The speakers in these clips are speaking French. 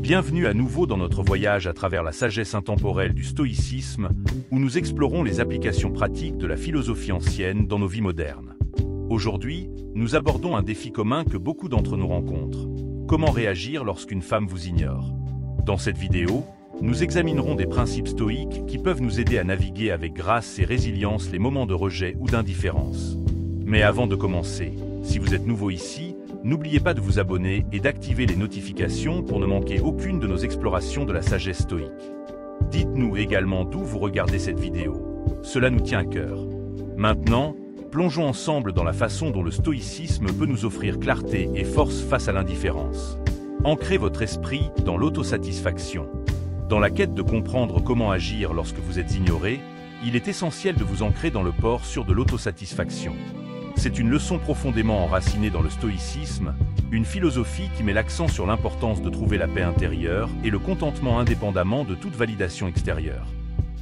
Bienvenue à nouveau dans notre voyage à travers la sagesse intemporelle du stoïcisme, où nous explorons les applications pratiques de la philosophie ancienne dans nos vies modernes. Aujourd'hui, nous abordons un défi commun que beaucoup d'entre nous rencontrent. Comment réagir lorsqu'une femme vous ignore? Dans cette vidéo, nous examinerons des principes stoïques qui peuvent nous aider à naviguer avec grâce et résilience les moments de rejet ou d'indifférence. Mais avant de commencer, si vous êtes nouveau ici, n'oubliez pas de vous abonner et d'activer les notifications pour ne manquer aucune de nos explorations de la sagesse stoïque. Dites-nous également d'où vous regardez cette vidéo. Cela nous tient à cœur. Maintenant, plongeons ensemble dans la façon dont le stoïcisme peut nous offrir clarté et force face à l'indifférence. Ancrez votre esprit dans l'autosatisfaction. Dans la quête de comprendre comment agir lorsque vous êtes ignoré, il est essentiel de vous ancrer dans le port sûr de l'autosatisfaction. C'est une leçon profondément enracinée dans le stoïcisme, une philosophie qui met l'accent sur l'importance de trouver la paix intérieure et le contentement indépendamment de toute validation extérieure.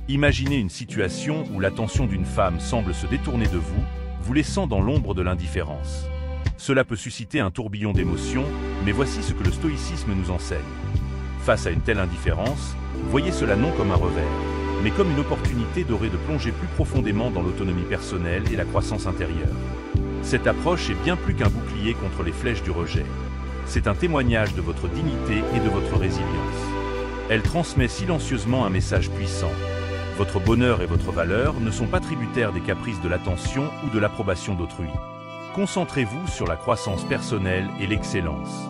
Imaginez une situation où l'attention d'une femme semble se détourner de vous, vous laissant dans l'ombre de l'indifférence. Cela peut susciter un tourbillon d'émotions, mais voici ce que le stoïcisme nous enseigne. Face à une telle indifférence, voyez cela non comme un revers, mais comme une opportunité dorée de plonger plus profondément dans l'autonomie personnelle et la croissance intérieure. Cette approche est bien plus qu'un bouclier contre les flèches du rejet. C'est un témoignage de votre dignité et de votre résilience. Elle transmet silencieusement un message puissant. Votre bonheur et votre valeur ne sont pas tributaires des caprices de l'attention ou de l'approbation d'autrui. Concentrez-vous sur la croissance personnelle et l'excellence.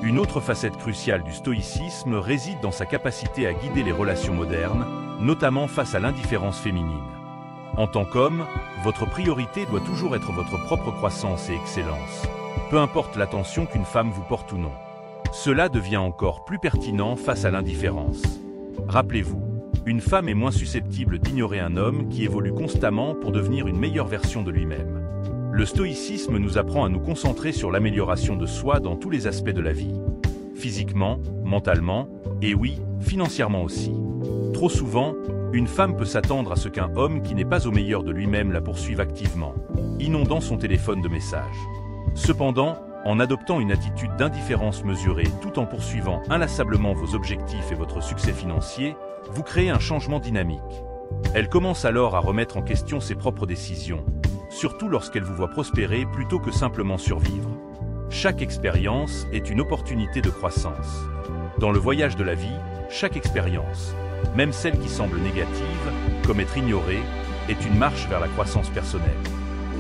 Une autre facette cruciale du stoïcisme réside dans sa capacité à guider les relations modernes, notamment face à l'indifférence féminine. En tant qu'homme, votre priorité doit toujours être votre propre croissance et excellence, peu importe l'attention qu'une femme vous porte ou non. Cela devient encore plus pertinent face à l'indifférence. Rappelez-vous, une femme est moins susceptible d'ignorer un homme qui évolue constamment pour devenir une meilleure version de lui-même. Le stoïcisme nous apprend à nous concentrer sur l'amélioration de soi dans tous les aspects de la vie. Physiquement, mentalement, et oui, financièrement aussi. Trop souvent, une femme peut s'attendre à ce qu'un homme qui n'est pas au meilleur de lui-même la poursuive activement, inondant son téléphone de messages. Cependant, en adoptant une attitude d'indifférence mesurée tout en poursuivant inlassablement vos objectifs et votre succès financier, vous créez un changement dynamique. Elle commence alors à remettre en question ses propres décisions, surtout lorsqu'elle vous voit prospérer plutôt que simplement survivre. Chaque expérience est une opportunité de croissance. Dans le voyage de la vie, chaque expérience, même celle qui semble négative, comme être ignorée, est une marche vers la croissance personnelle.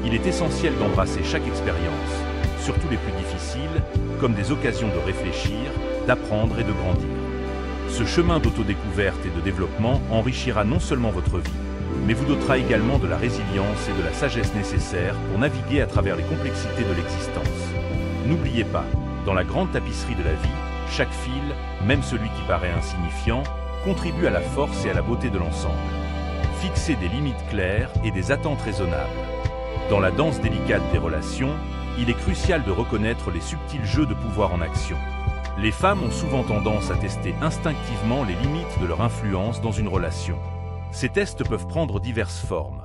Il est essentiel d'embrasser chaque expérience, surtout les plus difficiles, comme des occasions de réfléchir, d'apprendre et de grandir. Ce chemin d'autodécouverte et de développement enrichira non seulement votre vie, mais vous dotera également de la résilience et de la sagesse nécessaires pour naviguer à travers les complexités de l'existence. N'oubliez pas, dans la grande tapisserie de la vie, chaque fil, même celui qui paraît insignifiant, contribue à la force et à la beauté de l'ensemble. Fixez des limites claires et des attentes raisonnables. Dans la danse délicate des relations, il est crucial de reconnaître les subtils jeux de pouvoir en action. Les femmes ont souvent tendance à tester instinctivement les limites de leur influence dans une relation. Ces tests peuvent prendre diverses formes,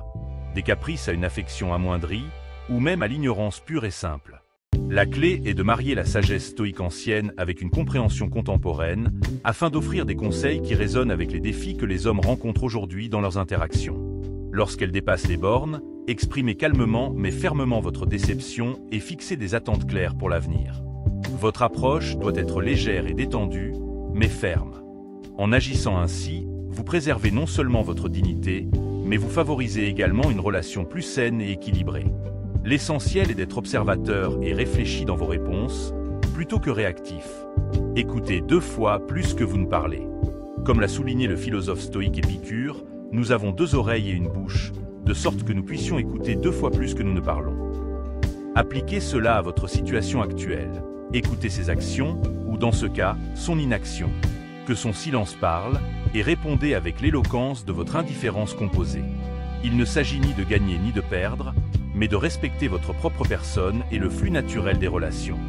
des caprices à une affection amoindrie, ou même à l'ignorance pure et simple. La clé est de marier la sagesse stoïque ancienne avec une compréhension contemporaine, afin d'offrir des conseils qui résonnent avec les défis que les hommes rencontrent aujourd'hui dans leurs interactions. Lorsqu'elles dépassent les bornes, exprimez calmement mais fermement votre déception et fixez des attentes claires pour l'avenir. Votre approche doit être légère et détendue, mais ferme. En agissant ainsi, vous préservez non seulement votre dignité, mais vous favorisez également une relation plus saine et équilibrée. L'essentiel est d'être observateur et réfléchi dans vos réponses, plutôt que réactif. Écoutez 2 fois plus que vous ne parlez. Comme l'a souligné le philosophe stoïque Épicure, nous avons 2 oreilles et une bouche, de sorte que nous puissions écouter 2 fois plus que nous ne parlons. Appliquez cela à votre situation actuelle. Écoutez ses actions, ou dans ce cas, son inaction. Que son silence parle, et répondez avec l'éloquence de votre indifférence composée. Il ne s'agit ni de gagner ni de perdre, mais de respecter votre propre personne et le flux naturel des relations.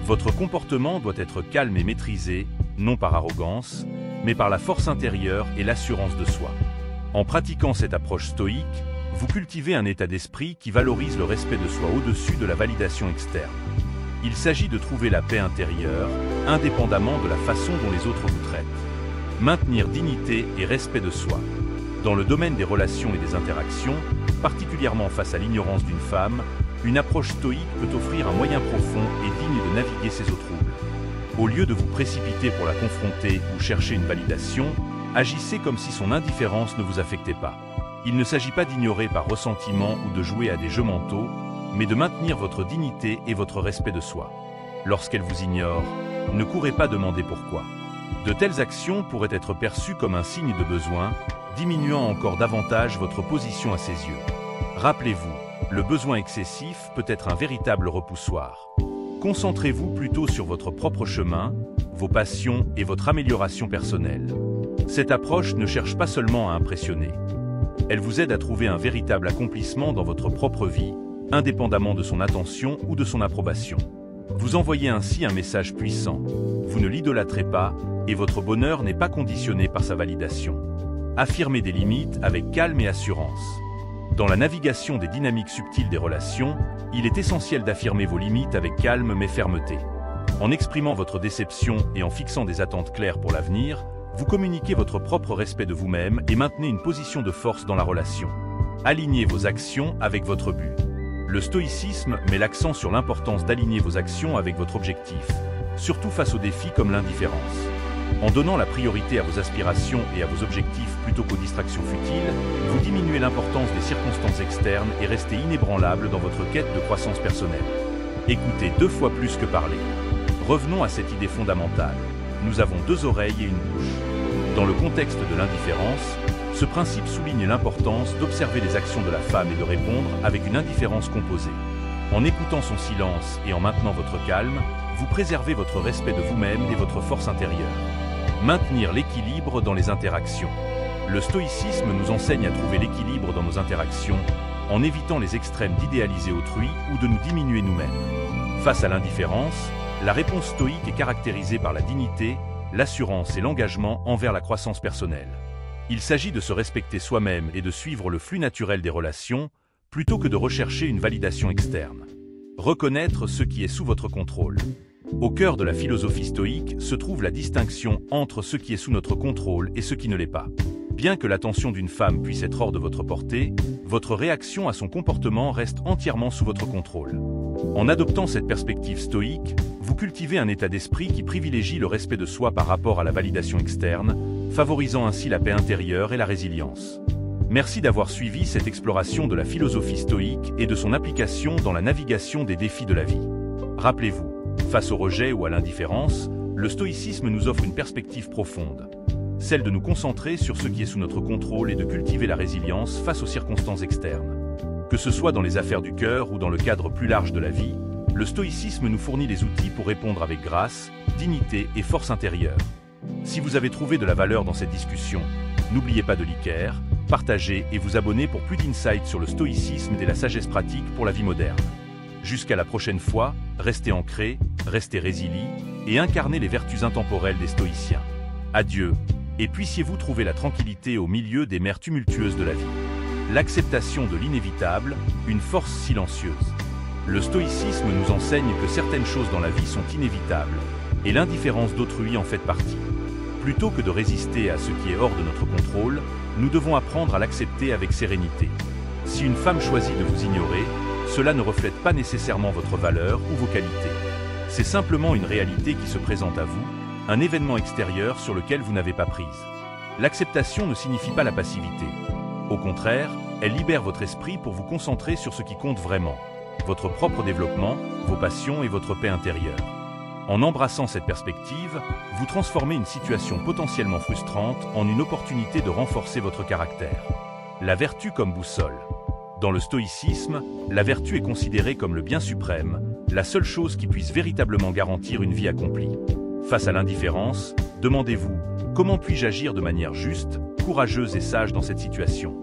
Votre comportement doit être calme et maîtrisé, non par arrogance, mais par la force intérieure et l'assurance de soi. En pratiquant cette approche stoïque, vous cultivez un état d'esprit qui valorise le respect de soi au-dessus de la validation externe. Il s'agit de trouver la paix intérieure, indépendamment de la façon dont les autres vous traitent. Maintenir dignité et respect de soi. Dans le domaine des relations et des interactions, particulièrement face à l'ignorance d'une femme, une approche stoïque peut offrir un moyen profond et digne de naviguer ces eaux troubles. Au lieu de vous précipiter pour la confronter ou chercher une validation, agissez comme si son indifférence ne vous affectait pas. Il ne s'agit pas d'ignorer par ressentiment ou de jouer à des jeux mentaux, mais de maintenir votre dignité et votre respect de soi. Lorsqu'elle vous ignore, ne courez pas demander pourquoi. De telles actions pourraient être perçues comme un signe de besoin, diminuant encore davantage votre position à ses yeux. Rappelez-vous, le besoin excessif peut être un véritable repoussoir. Concentrez-vous plutôt sur votre propre chemin, vos passions et votre amélioration personnelle. Cette approche ne cherche pas seulement à impressionner. Elle vous aide à trouver un véritable accomplissement dans votre propre vie, indépendamment de son attention ou de son approbation. Vous envoyez ainsi un message puissant. Vous ne l'idolâtrez pas, et votre bonheur n'est pas conditionné par sa validation. Affirmez des limites avec calme et assurance. Dans la navigation des dynamiques subtiles des relations, il est essentiel d'affirmer vos limites avec calme mais fermeté. En exprimant votre déception et en fixant des attentes claires pour l'avenir, vous communiquez votre propre respect de vous-même et maintenez une position de force dans la relation. Alignez vos actions avec votre but. Le stoïcisme met l'accent sur l'importance d'aligner vos actions avec votre objectif, surtout face aux défis comme l'indifférence. En donnant la priorité à vos aspirations et à vos objectifs plutôt qu'aux distractions futiles, vous diminuez l'importance des circonstances externes et restez inébranlable dans votre quête de croissance personnelle. Écoutez 2 fois plus que parler. Revenons à cette idée fondamentale. Nous avons 2 oreilles et une bouche. Dans le contexte de l'indifférence, ce principe souligne l'importance d'observer les actions de la femme et de répondre avec une indifférence composée. En écoutant son silence et en maintenant votre calme, vous préservez votre respect de vous-même et votre force intérieure. Maintenir l'équilibre dans les interactions. Le stoïcisme nous enseigne à trouver l'équilibre dans nos interactions, en évitant les extrêmes d'idéaliser autrui ou de nous diminuer nous-mêmes. Face à l'indifférence, la réponse stoïque est caractérisée par la dignité, l'assurance et l'engagement envers la croissance personnelle. Il s'agit de se respecter soi-même et de suivre le flux naturel des relations, plutôt que de rechercher une validation externe. Reconnaître ce qui est sous votre contrôle. Au cœur de la philosophie stoïque se trouve la distinction entre ce qui est sous notre contrôle et ce qui ne l'est pas. Bien que l'attention d'une femme puisse être hors de votre portée, votre réaction à son comportement reste entièrement sous votre contrôle. En adoptant cette perspective stoïque, vous cultivez un état d'esprit qui privilégie le respect de soi par rapport à la validation externe, favorisant ainsi la paix intérieure et la résilience. Merci d'avoir suivi cette exploration de la philosophie stoïque et de son application dans la navigation des défis de la vie. Rappelez-vous, face au rejet ou à l'indifférence, le stoïcisme nous offre une perspective profonde. Celle de nous concentrer sur ce qui est sous notre contrôle et de cultiver la résilience face aux circonstances externes. Que ce soit dans les affaires du cœur ou dans le cadre plus large de la vie, le stoïcisme nous fournit les outils pour répondre avec grâce, dignité et force intérieure. Si vous avez trouvé de la valeur dans cette discussion, n'oubliez pas de liker, partager et vous abonner pour plus d'insights sur le stoïcisme et la sagesse pratique pour la vie moderne. Jusqu'à la prochaine fois, restez ancrés, restez résilients et incarnez les vertus intemporelles des stoïciens. Adieu, et puissiez-vous trouver la tranquillité au milieu des mers tumultueuses de la vie. L'acceptation de l'inévitable, une force silencieuse. Le stoïcisme nous enseigne que certaines choses dans la vie sont inévitables, et l'indifférence d'autrui en fait partie. Plutôt que de résister à ce qui est hors de notre contrôle, nous devons apprendre à l'accepter avec sérénité. Si une femme choisit de vous ignorer, cela ne reflète pas nécessairement votre valeur ou vos qualités. C'est simplement une réalité qui se présente à vous, un événement extérieur sur lequel vous n'avez pas prise. L'acceptation ne signifie pas la passivité. Au contraire, elle libère votre esprit pour vous concentrer sur ce qui compte vraiment, votre propre développement, vos passions et votre paix intérieure. En embrassant cette perspective, vous transformez une situation potentiellement frustrante en une opportunité de renforcer votre caractère. La vertu comme boussole. Dans le stoïcisme, la vertu est considérée comme le bien suprême, la seule chose qui puisse véritablement garantir une vie accomplie. Face à l'indifférence, demandez-vous « Comment puis-je agir de manière juste, courageuse et sage dans cette situation ?»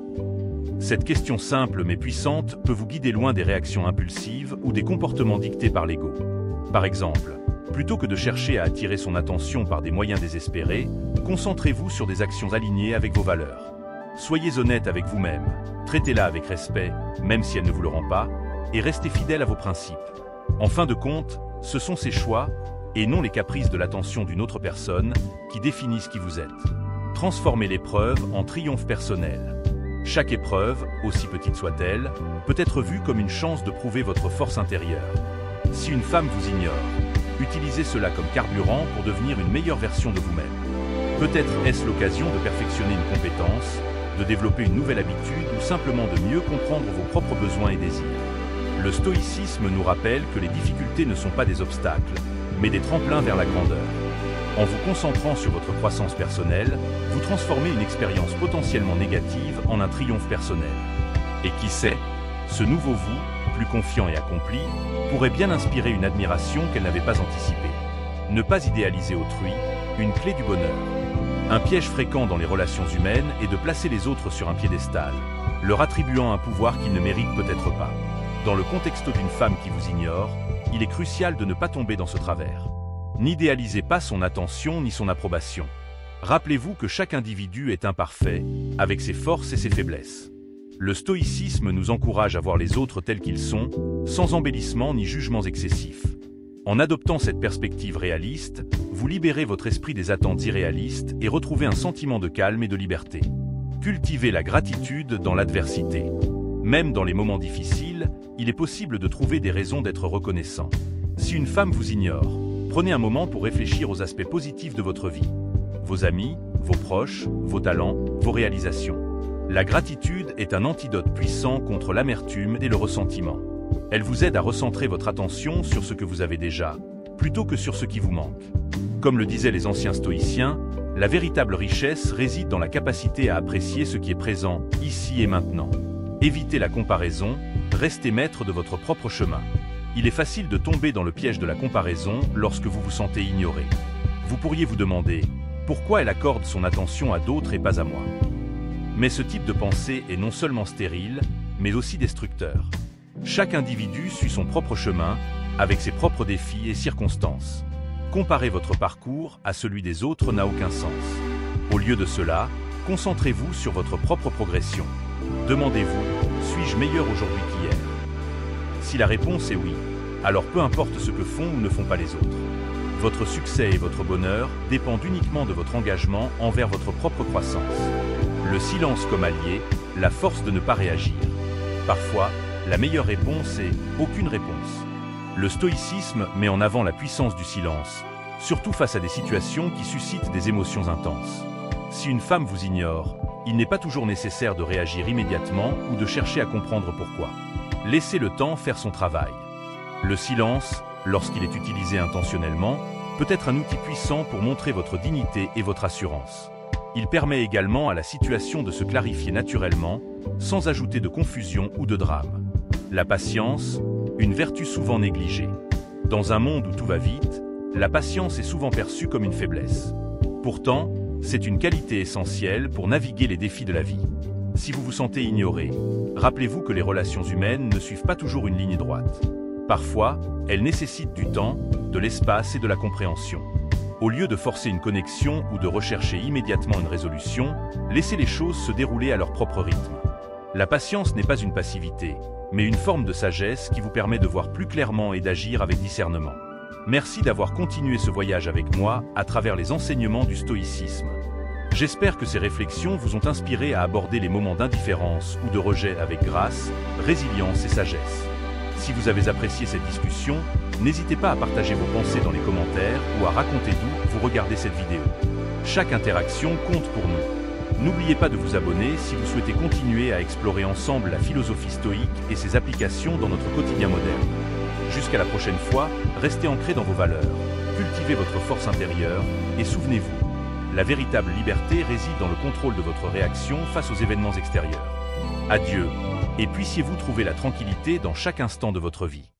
Cette question simple mais puissante peut vous guider loin des réactions impulsives ou des comportements dictés par l'ego. Par exemple, plutôt que de chercher à attirer son attention par des moyens désespérés, concentrez-vous sur des actions alignées avec vos valeurs. Soyez honnête avec vous-même, traitez-la avec respect, même si elle ne vous le rend pas, et restez fidèle à vos principes. En fin de compte, Ce sont ces choix, et non les caprices de l'attention d'une autre personne, qui définissent qui vous êtes. Transformez l'épreuve en triomphe personnel. Chaque épreuve, aussi petite soit-elle, peut être vue comme une chance de prouver votre force intérieure. Si une femme vous ignore, utilisez cela comme carburant pour devenir une meilleure version de vous-même. Peut-être est-ce l'occasion de perfectionner une compétence, de développer une nouvelle habitude ou simplement de mieux comprendre vos propres besoins et désirs. Le stoïcisme nous rappelle que les difficultés ne sont pas des obstacles, mais des tremplins vers la grandeur. En vous concentrant sur votre croissance personnelle, vous transformez une expérience potentiellement négative en un triomphe personnel. Et qui sait, ce nouveau vous, plus confiant et accompli, pourrait bien inspirer une admiration qu'elle n'avait pas anticipée. Ne pas idéaliser autrui, une clé du bonheur. Un piège fréquent dans les relations humaines est de placer les autres sur un piédestal, leur attribuant un pouvoir qu'ils ne méritent peut-être pas. Dans le contexte d'une femme qui vous ignore, il est crucial de ne pas tomber dans ce travers. N'idéalisez pas son attention ni son approbation. Rappelez-vous que chaque individu est imparfait, avec ses forces et ses faiblesses. Le stoïcisme nous encourage à voir les autres tels qu'ils sont, sans embellissement ni jugement excessif. En adoptant cette perspective réaliste, vous libérez votre esprit des attentes irréalistes et retrouvez un sentiment de calme et de liberté. Cultivez la gratitude dans l'adversité. Même dans les moments difficiles, il est possible de trouver des raisons d'être reconnaissant. Si une femme vous ignore, prenez un moment pour réfléchir aux aspects positifs de votre vie. Vos amis, vos proches, vos talents, vos réalisations. La gratitude est un antidote puissant contre l'amertume et le ressentiment. Elle vous aide à recentrer votre attention sur ce que vous avez déjà, plutôt que sur ce qui vous manque. Comme le disaient les anciens stoïciens, la véritable richesse réside dans la capacité à apprécier ce qui est présent, ici et maintenant. Évitez la comparaison, restez maître de votre propre chemin. Il est facile de tomber dans le piège de la comparaison lorsque vous vous sentez ignoré. Vous pourriez vous demander pourquoi elle accorde son attention à d'autres et pas à moi. Mais ce type de pensée est non seulement stérile, mais aussi destructeur. Chaque individu suit son propre chemin, avec ses propres défis et circonstances. Comparer votre parcours à celui des autres n'a aucun sens. Au lieu de cela, concentrez-vous sur votre propre progression. Demandez-vous, suis-je meilleur aujourd'hui qu'hier? Si la réponse est oui, alors peu importe ce que font ou ne font pas les autres. Votre succès et votre bonheur dépendent uniquement de votre engagement envers votre propre croissance. Le silence comme allié, la force de ne pas réagir. Parfois, la meilleure réponse est aucune réponse. Le stoïcisme met en avant la puissance du silence, surtout face à des situations qui suscitent des émotions intenses. Si une femme vous ignore, il n'est pas toujours nécessaire de réagir immédiatement ou de chercher à comprendre pourquoi. Laissez le temps faire son travail. Le silence, lorsqu'il est utilisé intentionnellement, peut être un outil puissant pour montrer votre dignité et votre assurance. Il permet également à la situation de se clarifier naturellement, sans ajouter de confusion ou de drame. La patience, une vertu souvent négligée. Dans un monde où tout va vite, la patience est souvent perçue comme une faiblesse. Pourtant, c'est une qualité essentielle pour naviguer les défis de la vie. Si vous vous sentez ignoré, rappelez-vous que les relations humaines ne suivent pas toujours une ligne droite. Parfois, elles nécessitent du temps, de l'espace et de la compréhension. Au lieu de forcer une connexion ou de rechercher immédiatement une résolution, laissez les choses se dérouler à leur propre rythme. La patience n'est pas une passivité, mais une forme de sagesse qui vous permet de voir plus clairement et d'agir avec discernement. Merci d'avoir continué ce voyage avec moi à travers les enseignements du stoïcisme. J'espère que ces réflexions vous ont inspiré à aborder les moments d'indifférence ou de rejet avec grâce, résilience et sagesse. Si vous avez apprécié cette discussion, n'hésitez pas à partager vos pensées dans les commentaires ou à raconter d'où vous regardez cette vidéo. Chaque interaction compte pour nous. N'oubliez pas de vous abonner si vous souhaitez continuer à explorer ensemble la philosophie stoïque et ses applications dans notre quotidien moderne. Jusqu'à la prochaine fois, restez ancrés dans vos valeurs, cultivez votre force intérieure et souvenez-vous, la véritable liberté réside dans le contrôle de votre réaction face aux événements extérieurs. Adieu, et puissiez-vous trouver la tranquillité dans chaque instant de votre vie.